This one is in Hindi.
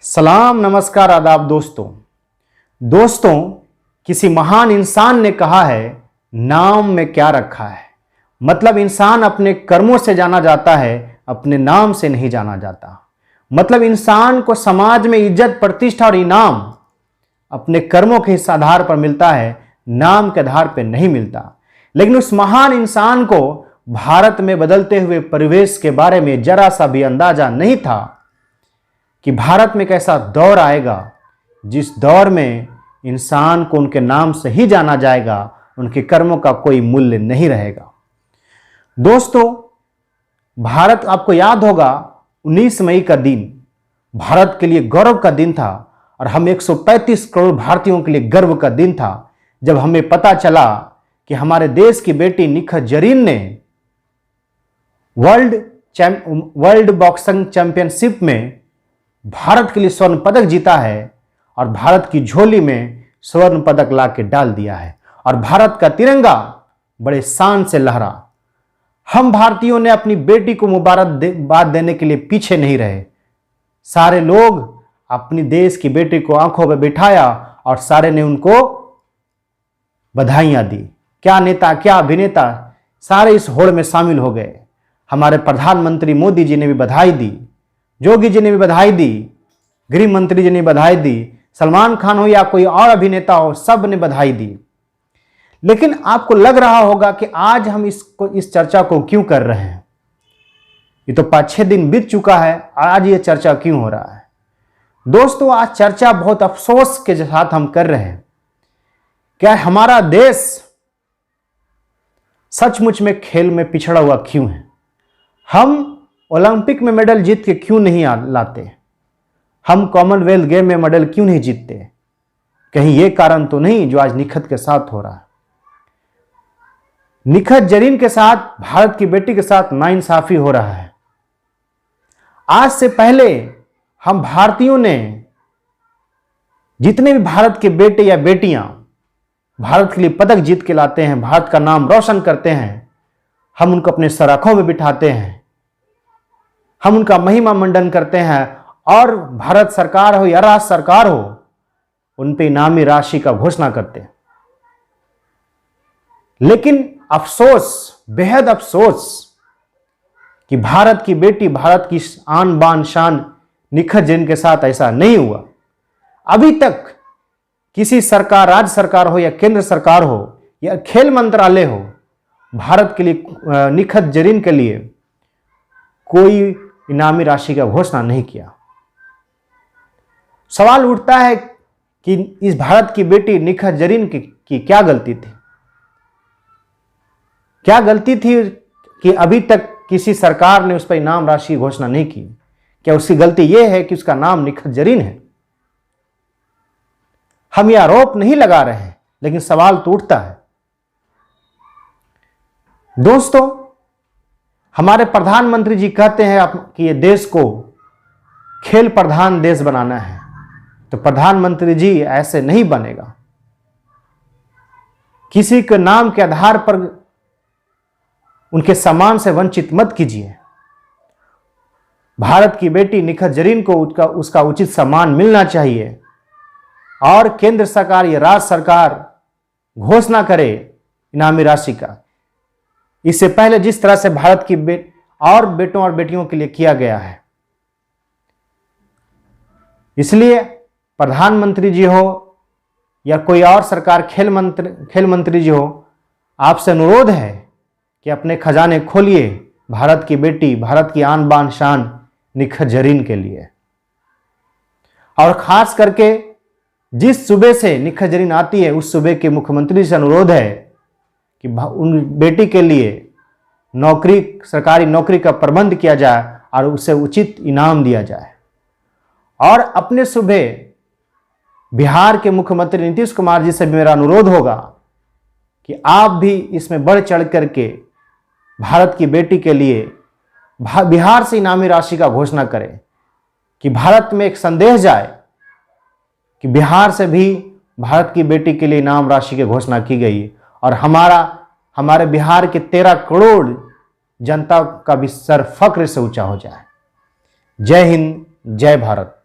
सलाम, नमस्कार, आदाब दोस्तों। किसी महान इंसान ने कहा है, नाम में क्या रखा है। मतलब इंसान अपने कर्मों से जाना जाता है, अपने नाम से नहीं जाना जाता। मतलब इंसान को समाज में इज्जत, प्रतिष्ठा और इनाम अपने कर्मों के इस आधार पर मिलता है, नाम के आधार पर नहीं मिलता। लेकिन उस महान इंसान को भारत में बदलते हुए परिवेश के बारे में जरा सा भी अंदाजा नहीं था कि भारत में कैसा दौर आएगा जिस दौर में इंसान को उनके नाम से ही जाना जाएगा, उनके कर्मों का कोई मूल्य नहीं रहेगा। दोस्तों, भारत, आपको याद होगा 19 मई का दिन भारत के लिए गौरव का दिन था और हम 135 करोड़ भारतीयों के लिए गर्व का दिन था जब हमें पता चला कि हमारे देश की बेटी निखत जरीन ने वर्ल्ड बॉक्सिंग चैंपियनशिप में भारत के लिए स्वर्ण पदक जीता है और भारत की झोली में स्वर्ण पदक ला के डाल दिया है और भारत का तिरंगा बड़े शान से लहरा। हम भारतीयों ने अपनी बेटी को मुबारकबाद देने के लिए पीछे नहीं रहे। सारे लोग अपनी देश की बेटी को आंखों में बिठाया और सारे ने उनको बधाइयां दी। क्या नेता, क्या अभिनेता, सारे इस होड़ में शामिल हो गए। हमारे प्रधानमंत्री मोदी जी ने भी बधाई दी, योगी जी ने भी बधाई दी, गृह मंत्री जी ने बधाई दी, सलमान खान हो या कोई और अभिनेता हो, सब ने बधाई दी। लेकिन आपको लग रहा होगा कि आज हम इस चर्चा को क्यों कर रहे हैं। ये तो 5-6 दिन बीत चुका है, आज ये चर्चा क्यों हो रहा है। दोस्तों, आज चर्चा बहुत अफसोस के साथ हम कर रहे हैं। क्या हमारा देश सचमुच में खेल में पिछड़ा हुआ क्यों है। हम ओलंपिक में मेडल जीत के क्यों नहीं लाते, हम कॉमनवेल्थ गेम में मेडल क्यों नहीं जीतते। कहीं ये कारण तो नहीं जो आज निखत के साथ हो रहा है। निखत जरीन के साथ, भारत की बेटी के साथ नाइंसाफी हो रहा है। आज से पहले हम भारतीयों ने, जितने भी भारत के बेटे या बेटियां भारत के लिए पदक जीत के लाते हैं, भारत का नाम रोशन करते हैं, हम उनको अपने सराखों में बिठाते हैं, हम उनका महिमा मंडन करते हैं और भारत सरकार हो या राज्य सरकार हो, उन पे इनामी राशि का घोषणा करते हैं। लेकिन अफसोस, बेहद अफसोस कि भारत की बेटी, भारत की आन बान शान निखत जरीन के साथ ऐसा नहीं हुआ। अभी तक किसी सरकार, राज्य सरकार हो या केंद्र सरकार हो या खेल मंत्रालय हो, भारत के लिए, निखत जरीन के लिए कोई इनामी राशि का घोषणा नहीं किया। सवाल उठता है कि इस भारत की बेटी निखत जरीन की क्या गलती थी। क्या गलती थी कि अभी तक किसी सरकार ने उस पर इनाम राशि की घोषणा नहीं की। क्या उसकी गलती यह है कि उसका नाम निखत जरीन है। हम यह आरोप नहीं लगा रहे हैं, लेकिन सवाल तो उठता है। दोस्तों, हमारे प्रधानमंत्री जी कहते हैं कि ये देश को खेल प्रधान देश बनाना है, तो प्रधानमंत्री जी ऐसे नहीं बनेगा। किसी के नाम के आधार पर उनके सम्मान से वंचित मत कीजिए। भारत की बेटी निखत जरीन को उसका उचित सम्मान मिलना चाहिए और केंद्र सरकार या राज्य सरकार घोषणा करे इनामी राशि का। इससे पहले जिस तरह से भारत की बेटों और बेटियों के लिए किया गया है। इसलिए प्रधानमंत्री जी हो या कोई और सरकार, खेल मंत्री जी हो, आपसे अनुरोध है कि अपने खजाने खोलिए भारत की बेटी, भारत की आन बान शान निखत जरीन के लिए। और खास करके जिस सूबे से निखत जरीन आती है, उस सूबे के मुख्यमंत्री से अनुरोध है कि उन बेटी के लिए नौकरी, सरकारी नौकरी का प्रबंध किया जाए और उसे उचित इनाम दिया जाए। और अपने सूबे बिहार के मुख्यमंत्री नीतीश कुमार जी से भी मेरा अनुरोध होगा कि आप भी इसमें बढ़ चढ़ करके भारत की बेटी के लिए बिहार से इनामी राशि का घोषणा करें, कि भारत में एक संदेश जाए कि बिहार से भी भारत की बेटी के लिए इनाम राशि की घोषणा की गई और हमारे बिहार के 13 करोड़ जनता का भी सर फक्र से ऊंचा हो जाए। जय हिंद, जय भारत।